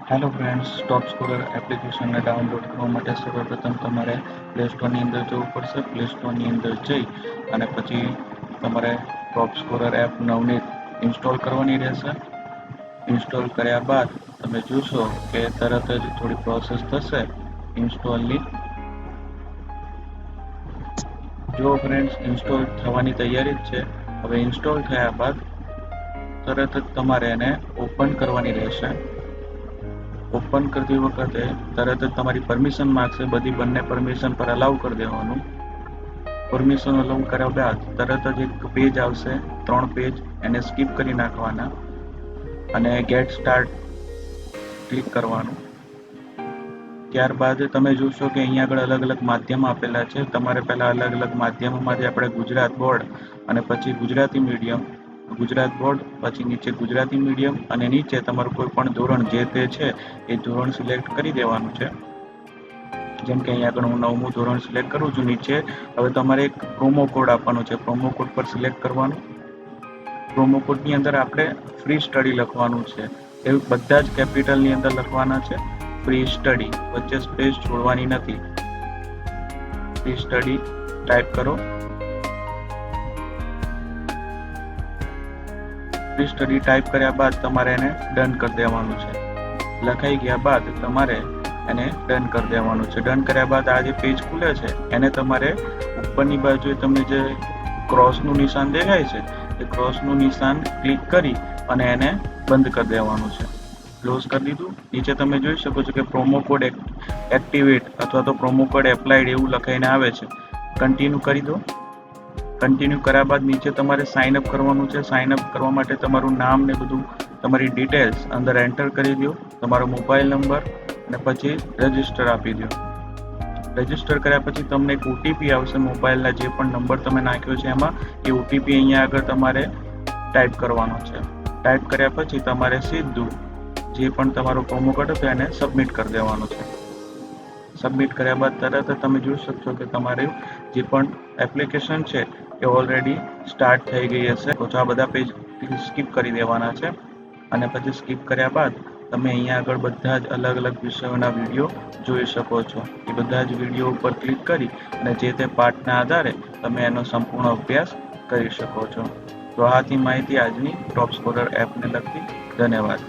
Hello friends, ટોપ scorer એપ્લિકેશનને download કરવા માટે સર્વપ્રથમ તમારે પ્લે સ્ટોરની અંદર જવું પડશે. પ્લે સ્ટોરની અંદર જઈ અને પછી તમારે ટોપ સ્કોરર એપ નવનીત ઇન્સ્ટોલ કરવાની રહેશે. ઇન્સ્ટોલ કર્યા બાદ તમે જોશો કે તરત જ થોડી પ્રોસેસ થશે ઇન્સ્ટોલની. જો ફ્રેન્ડ્સ, ઇન્સ્ટોલ થવાની તૈયારી જ છે. હવે ઇન્સ્ટોલ થયા બાદ તરત જ તમારે એને ઓપન કરવાની રહેશે. ઓપન કરતી વખતે તરત જ તમારી પરમિશન માંગશે. બંને પરમિશન પર અલાઉ કરી દેવાનું. પરમિશન અલાઉ કર્યા બાદ તરત જ એક પેજ આવશે, 3 પેજ, એને સ્કીપ કરી નાખવાના અને ગેટ સ્ટાર્ટ ક્લિક કરવાનું. ત્યારબાદ તમે જોશો કે અહીંયા આગળ અલગ અલગ માધ્યમ આપેલા છે. તમારે પહેલા અલગ અલગ માધ્યમોમાંથી આપણે ગુજરાત બોર્ડ અને પછી ગુજરાતી મીડિયમ, ગુજરાત બોર્ડ, પછી નીચે ગુજરાતી મીડિયમ અને નીચે તમારું કોઈ પણ ધોરણ જે તે છે એ ધોરણ સિલેક્ટ કરી દેવાનું છે. જેમ કે અહીંયા આગળ હું 9મું ધોરણ સિલેક્ટ કરું છું. નીચે હવે તમારે એક પ્રોમો કોડ આપવાનો છે. પ્રોમો કોડ પર સિલેક્ટ કરવાનું. પ્રોમો કોડની અંદર આપણે ફ્રી સ્ટડી લખવાનું છે. એ બધા જ કેપિટલની અંદર લખવાના છે. ફ્રી સ્ટડી, વચ્ચે સ્પેસ છોડવાની નથી. ફ્રી સ્ટડી ટાઈપ કરો. ફ્રી સ્ટડી ટાઈપ કર્યા બાદ તમારે એને ડન કરી દેવાનું છે. લખાઈ ગયા બાદ તમારે એને ડન કરી દેવાનું છે. ડન કર્યા બાદ આ જે પેજ ખુલે છે એને તમારે ઉપરની બાજુએ તમને જે ક્રોસનું નિશાન દેખાય છે એ ક્રોસનું નિશાન ક્લિક કરી અને એને બંધ કરી દેવાનું છે. ક્લોઝ કરી દીધું. નીચે તમે જોઈ શકો છો કે પ્રોમો કોડ એક્ટિવેટ અથવા તો પ્રોમો કોડ એપ્લાઇડ એવું લખાઈને આવે છે. કન્ટિન્યુ કરી દો. કન્ટિન્યુ કર્યા બાદ નીચે તમારે સાઇન અપ કરવાનું છે. સાઇન અપ કરવા માટે તમારું નામ ને બધું, તમારી ડિટેલ્સ અંદર એન્ટર કરી દો, તમારો મોબાઈલ નંબર, અને પછી રજિસ્ટર આપી દો. રજિસ્ટર કર્યા પછી તમને એક ઓટીપી આવશે. મોબાઈલના જે પણ નંબર તમે નાખ્યો છે એમાં એ ઓટીપી અહીંયા આગળ તમારે ટાઈપ કરવાનો છે. ટાઈપ કર્યા પછી તમારે સીધું જે પણ તમારો પ્રોમો કોડ હતો એને સબમિટ કરી દેવાનો છે. સબમિટ કર્યા બાદ તરત જ તમે જોઈ શકશો કે તમારી જે પણ એપ્લિકેશન છે એ ઓલરેડી સ્ટાર્ટ થઈ ગઈ હશે. તો આ બધા પેજ સ્કીપ કરી દેવાના છે અને પછી સ્કીપ કર્યા બાદ તમે અહીંયા આગળ બધા જ અલગ અલગ વિષયોના વિડીયો જોઈ શકો છો. એ બધા જ વિડીયો ઉપર ક્લિક કરી અને જે તે પાઠના આધારે તમે એનો સંપૂર્ણ અભ્યાસ કરી શકો છો. તો આ હતી માહિતી આજની ટોપ સ્કોરર એપને લગતી. ધન્યવાદ.